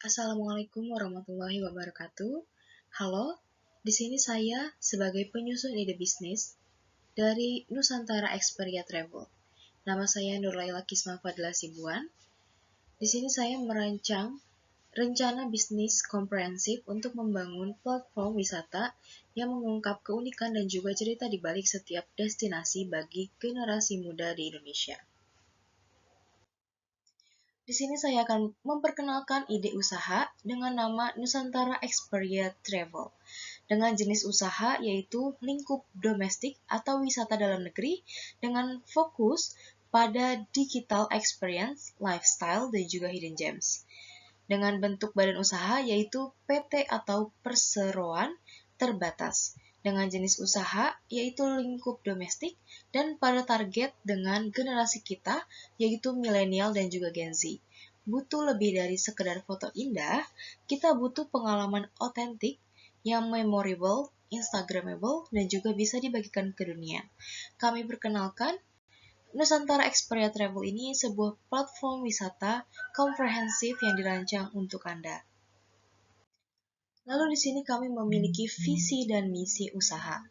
Assalamualaikum warahmatullahi wabarakatuh. Halo, di sini saya sebagai penyusun ide bisnis dari Nusantara Experia Travel. Nama saya Nurlaila Kisma Fadla Sibuan. Di sini saya merancang rencana bisnis komprehensif untuk membangun platform wisata yang mengungkap keunikan dan juga cerita di balik setiap destinasi bagi generasi muda di Indonesia. Di sini saya akan memperkenalkan ide usaha dengan nama Nusantara Experia Travel. Dengan jenis usaha yaitu lingkup domestik atau wisata dalam negeri dengan fokus pada digital experience, lifestyle, dan juga hidden gems. Dengan bentuk badan usaha yaitu PT atau perseroan terbatas. Dengan jenis usaha yaitu lingkup domestik dan pada target dengan generasi kita yaitu milenial dan juga Gen Z. Butuh lebih dari sekedar foto indah, kita butuh pengalaman otentik yang memorable, instagramable, dan juga bisa dibagikan ke dunia. Kami perkenalkan, Nusantara Experia Travel ini sebuah platform wisata komprehensif yang dirancang untuk Anda. Lalu di sini kami memiliki visi dan misi usaha.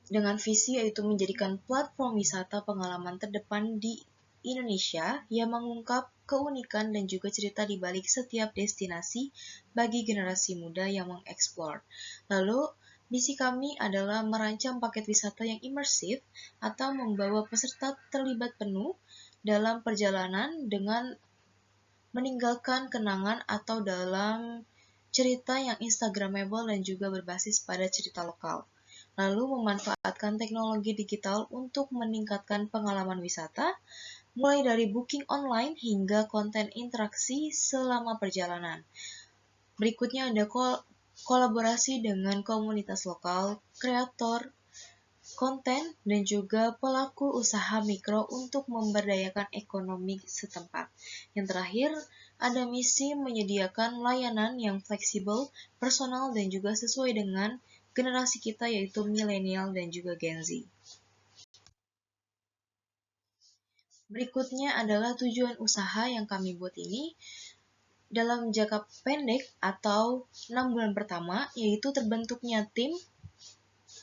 Dengan visi yaitu menjadikan platform wisata pengalaman terdepan di Indonesia yang mengungkap keunikan dan juga cerita di balik setiap destinasi bagi generasi muda yang mengeksplor. Lalu, misi kami adalah merancang paket wisata yang imersif atau membawa peserta terlibat penuh dalam perjalanan dengan meninggalkan kenangan atau dalam cerita yang instagramable dan juga berbasis pada cerita lokal. Lalu memanfaatkan teknologi digital untuk meningkatkan pengalaman wisata, mulai dari booking online hingga konten interaksi selama perjalanan. Berikutnya ada kolaborasi dengan komunitas lokal, kreator konten, dan juga pelaku usaha mikro untuk memberdayakan ekonomi setempat. Yang terakhir, ada misi menyediakan layanan yang fleksibel, personal, dan juga sesuai dengan generasi kita yaitu milenial dan juga Gen Z. Berikutnya adalah tujuan usaha yang kami buat ini dalam jangka pendek atau 6 bulan pertama, yaitu terbentuknya tim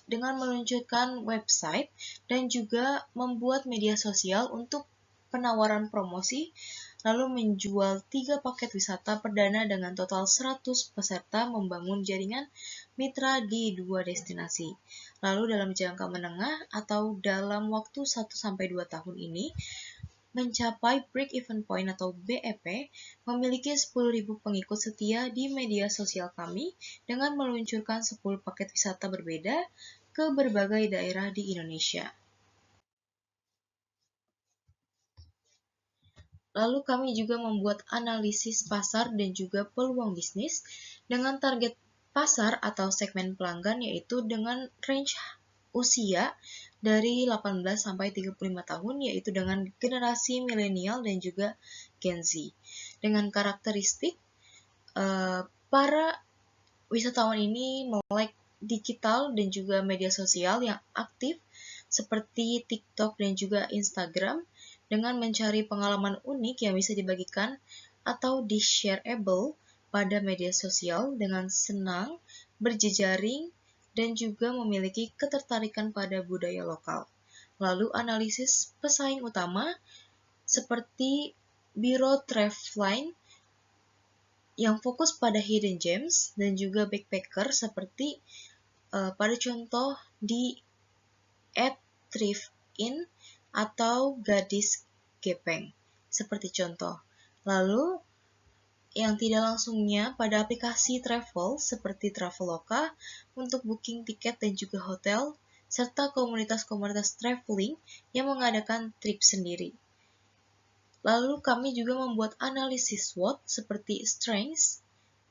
dengan meluncurkan website dan juga membuat media sosial untuk penawaran promosi, lalu menjual 3 paket wisata perdana dengan total 100 peserta membangun jaringan mitra di 2 destinasi. Lalu dalam jangka menengah atau dalam waktu 1-2 tahun ini, mencapai break-even point atau BEP, memiliki 10.000 pengikut setia di media sosial kami dengan meluncurkan 10 paket wisata berbeda ke berbagai daerah di Indonesia. Lalu kami juga membuat analisis pasar dan juga peluang bisnis dengan target pasar atau segmen pelanggan yaitu dengan range usia dari 18-35 tahun yaitu dengan generasi milenial dan juga Gen Z. Dengan karakteristik para wisatawan ini melek digital dan juga media sosial yang aktif seperti TikTok dan juga Instagram dengan mencari pengalaman unik yang bisa dibagikan atau di-shareable pada media sosial dengan senang, berjejaring, dan juga memiliki ketertarikan pada budaya lokal. Lalu analisis pesaing utama seperti Biro Traveline yang fokus pada hidden gems dan juga backpacker seperti pada contoh di @thriftin atau Gadis Gepeng seperti contoh. Lalu yang tidak langsungnya pada aplikasi travel seperti Traveloka untuk booking tiket dan juga hotel serta komunitas-komunitas traveling yang mengadakan trip sendiri. Lalu kami juga membuat analisis SWOT seperti strengths,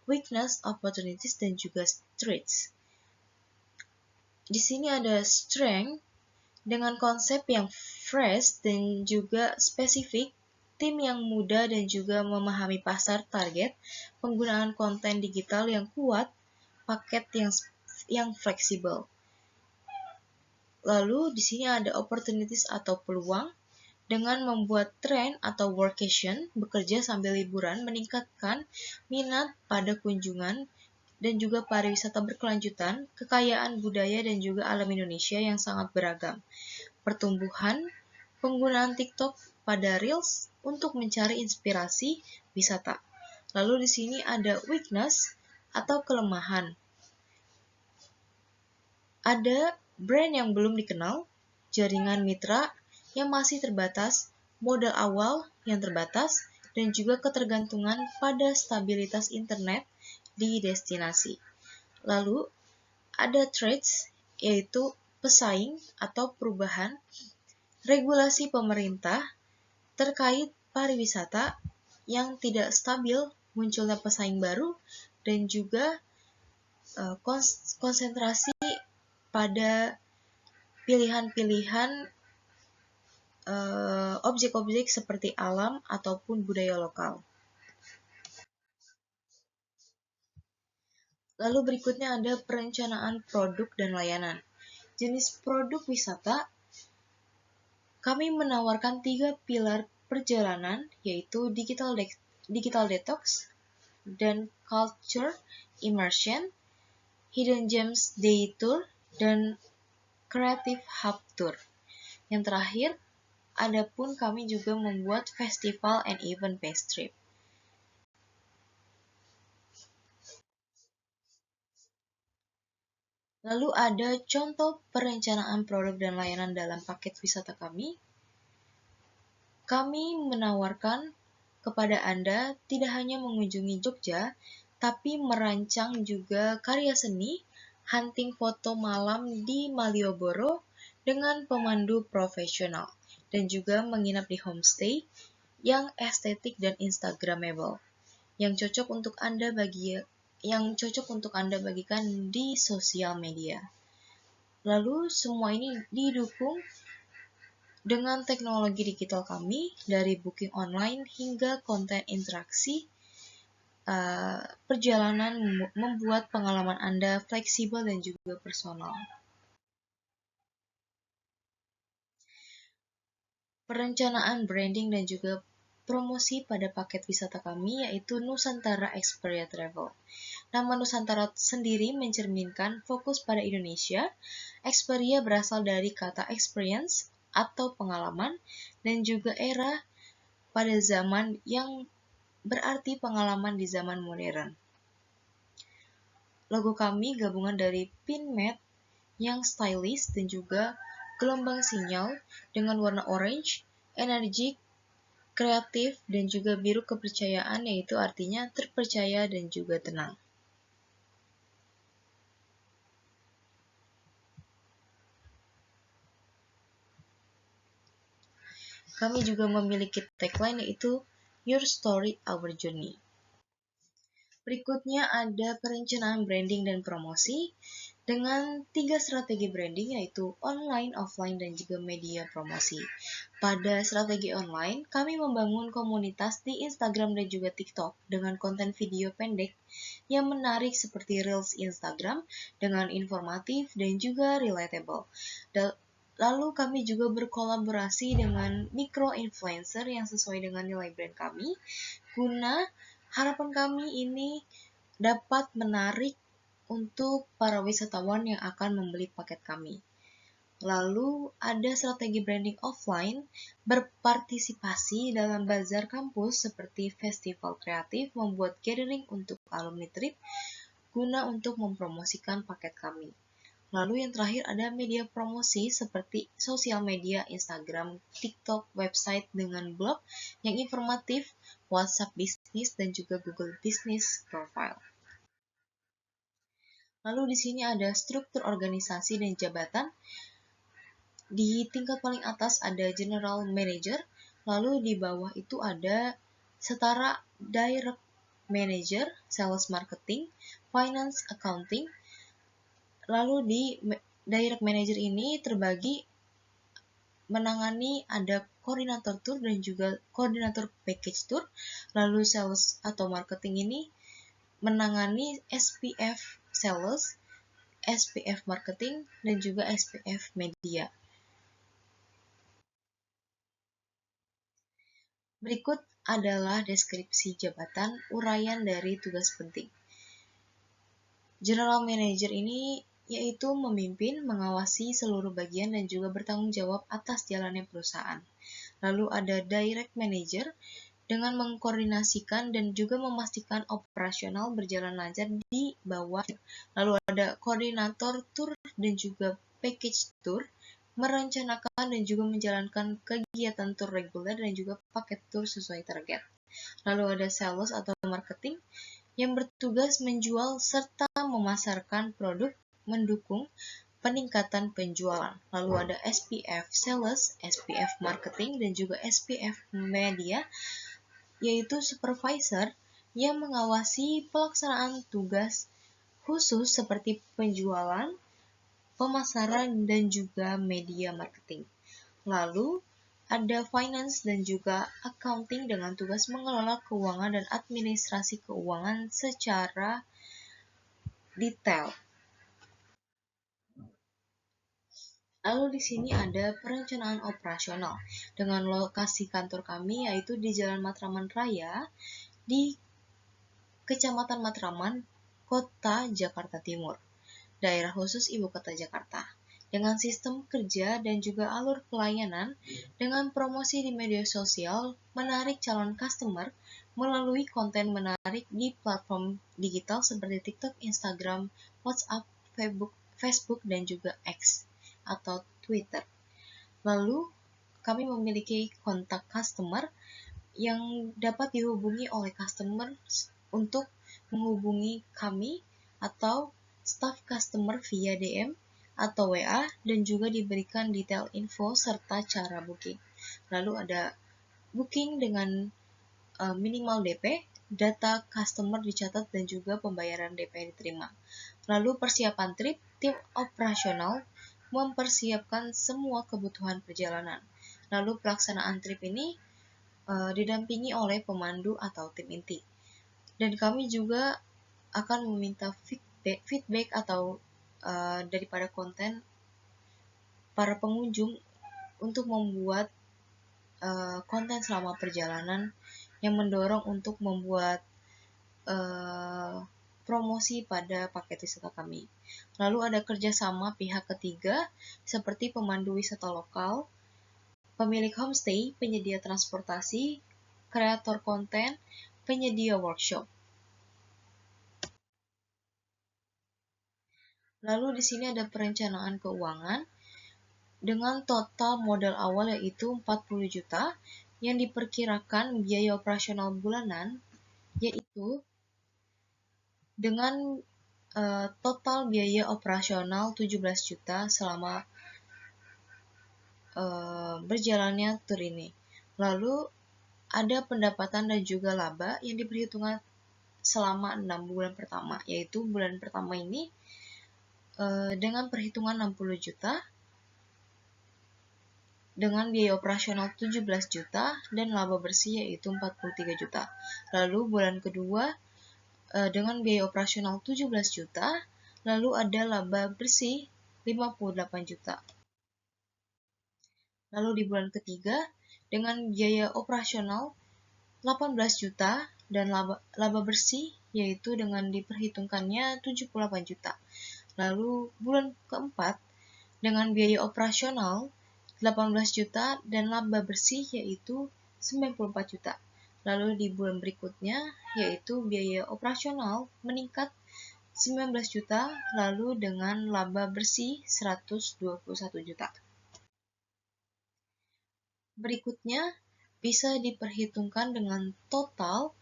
weakness, opportunities, dan juga threats. Di sini ada strength dengan konsep yang fresh dan juga spesifik, tim yang muda dan juga memahami pasar target, penggunaan konten digital yang kuat, paket yang fleksibel. Lalu di sini ada opportunities atau peluang, Dengan membuat tren atau workation, bekerja sambil liburan, meningkatkan minat pada kunjungan dan juga pariwisata berkelanjutan, kekayaan budaya dan juga alam Indonesia yang sangat beragam. Pertumbuhan penggunaan TikTok pada Reels untuk mencari inspirasi wisata. Lalu di sini ada weakness atau kelemahan. Ada brand yang belum dikenal, jaringan mitra yang masih terbatas, modal awal yang terbatas, dan juga ketergantungan pada stabilitas internet di destinasi. Lalu ada threats, yaitu pesaing atau perubahan regulasi pemerintah terkait pariwisata yang tidak stabil, munculnya pesaing baru, dan juga konsentrasi pada pilihan-pilihan objek-objek seperti alam ataupun budaya lokal. Lalu berikutnya ada perencanaan produk dan layanan. Jenis produk wisata, kami menawarkan 3 pilar perjalanan, yaitu digital detox, dan culture immersion, hidden gems day tour, dan creative hub tour. Yang terakhir, adapun kami juga membuat festival and event based trip. Lalu ada contoh perencanaan produk dan layanan dalam paket wisata kami. Kami menawarkan kepada Anda tidak hanya mengunjungi Jogja, tapi merancang juga karya seni, hunting foto malam di Malioboro dengan pemandu profesional, dan juga menginap di homestay yang estetik dan instagramable, yang cocok untuk Anda bagikan di sosial media. Lalu semua ini didukung dengan teknologi digital kami, dari booking online hingga konten interaksi. Perjalanan membuat pengalaman Anda fleksibel dan juga personal. Perencanaan branding dan juga promosi pada paket wisata kami yaitu Nusantara Experia Travel. Nama Nusantara sendiri mencerminkan fokus pada Indonesia. Experia berasal dari kata experience atau pengalaman, dan juga era pada zaman yang berarti pengalaman di zaman modern. Logo kami gabungan dari pin mat yang stylish dan juga gelombang sinyal dengan warna orange, energik, kreatif, dan juga biru kepercayaan, yaitu artinya terpercaya dan juga tenang. Kami juga memiliki tagline yaitu Your Story, Our Journey. Berikutnya ada perencanaan branding dan promosi dengan 3 strategi branding yaitu online, offline, dan juga media promosi. Pada strategi online, kami membangun komunitas di Instagram dan juga TikTok dengan konten video pendek yang menarik seperti Reels Instagram dengan informatif dan juga relatable. Lalu kami juga berkolaborasi dengan micro-influencer yang sesuai dengan nilai brand kami, guna harapan kami ini dapat menarik untuk para wisatawan yang akan membeli paket kami. Lalu ada strategi branding offline, berpartisipasi dalam bazar kampus seperti festival kreatif, membuat gathering untuk alumni trip, guna untuk mempromosikan paket kami. Lalu yang terakhir ada media promosi seperti sosial media, Instagram, TikTok, website dengan blog yang informatif, WhatsApp bisnis, dan juga Google Business Profile. Lalu di sini ada struktur organisasi dan jabatan. Di tingkat paling atas ada General Manager, lalu di bawah itu ada setara Direct Manager, Sales Marketing, Finance Accounting. Lalu di Direct Manager ini terbagi menangani ada koordinator tour dan juga koordinator package tour. Lalu Sales atau Marketing ini menangani SPF Sales, SPF Marketing, dan juga SPF Media. Berikut adalah deskripsi jabatan uraian dari tugas penting. General Manager ini yaitu memimpin, mengawasi seluruh bagian dan juga bertanggung jawab atas jalannya perusahaan. Lalu ada Direct Manager dengan mengkoordinasikan dan juga memastikan operasional berjalan lancar di bawah. Lalu ada Koordinator Tour dan juga Package Tour, merencanakan dan juga menjalankan kegiatan tour reguler dan juga paket tour sesuai target. Lalu ada Sales atau Marketing yang bertugas menjual serta memasarkan produk, mendukung peningkatan penjualan. Lalu ada SPF Sales, SPF Marketing, dan juga SPF Media, yaitu supervisor yang mengawasi pelaksanaan tugas khusus seperti penjualan, pemasaran, dan juga media marketing. Lalu, ada finance dan juga accounting dengan tugas mengelola keuangan dan administrasi keuangan secara detail. Lalu di sini ada perencanaan operasional dengan lokasi kantor kami yaitu di Jalan Matraman Raya di Kecamatan Matraman, Kota Jakarta Timur, daerah khusus Ibu Kota Jakarta. Dengan sistem kerja dan juga alur pelayanan, dengan promosi di media sosial, menarik calon customer melalui konten menarik di platform digital seperti TikTok, Instagram, WhatsApp, Facebook, dan juga X atau Twitter. Lalu, kami memiliki kontak customer yang dapat dihubungi oleh customer untuk menghubungi kami atau staf customer via DM atau WA dan juga diberikan detail info serta cara booking. Lalu ada booking dengan minimal DP, data customer dicatat dan juga pembayaran DP diterima. Lalu persiapan trip, tim operasional mempersiapkan semua kebutuhan perjalanan. Lalu pelaksanaan trip ini didampingi oleh pemandu atau tim inti. Dan kami juga akan meminta feedback atau daripada konten para pengunjung untuk membuat konten selama perjalanan yang mendorong untuk membuat promosi pada paket wisata kami. Lalu ada kerjasama pihak ketiga seperti pemandu wisata lokal, pemilik homestay, penyedia transportasi, kreator konten, penyedia workshop. Lalu di sini ada perencanaan keuangan dengan total modal awal yaitu 40 juta yang diperkirakan biaya operasional bulanan yaitu dengan total biaya operasional 17 juta selama berjalannya tur ini. Lalu ada pendapatan dan juga laba yang diperhitungkan selama 6 bulan pertama, yaitu bulan pertama ini dengan perhitungan 60 juta dengan biaya operasional 17 juta dan laba bersih yaitu 43 juta. Lalu bulan kedua dengan biaya operasional 17 juta, lalu ada laba bersih 58 juta. Lalu di bulan ketiga dengan biaya operasional 18 juta dan laba bersih yaitu dengan diperhitungkannya 78 juta. Lalu bulan keempat dengan biaya operasional 18 juta dan laba bersih yaitu 94 juta. Lalu di bulan berikutnya yaitu biaya operasional meningkat 19 juta lalu dengan laba bersih 121 juta. Berikutnya bisa diperhitungkan dengan total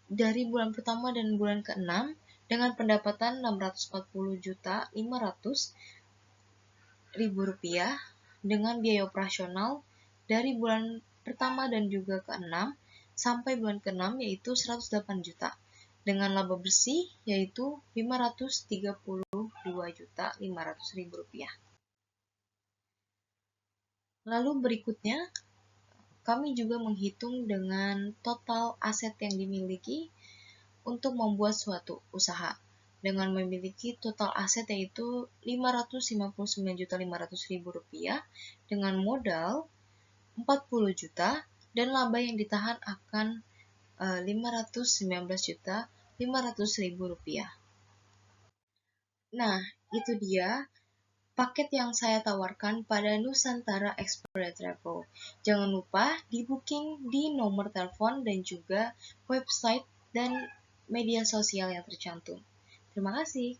dari bulan pertama dan bulan ke-6 dengan pendapatan 640 juta 500.000 rupiah dengan biaya operasional dari bulan pertama dan juga ke-6 sampai bulan ke-6 yaitu 108 juta dengan laba bersih yaitu 532 juta 500.000 rupiah. Lalu berikutnya kami juga menghitung dengan total aset yang dimiliki untuk membuat suatu usaha dengan memiliki total aset yaitu 559.500.000 rupiah dengan modal 40 juta dan laba yang ditahan akan Rp519.500.000. Nah, itu dia paket yang saya tawarkan pada Nusantara Explore Travel. Jangan lupa di booking di nomor telepon dan juga website dan media sosial yang tercantum. Terima kasih.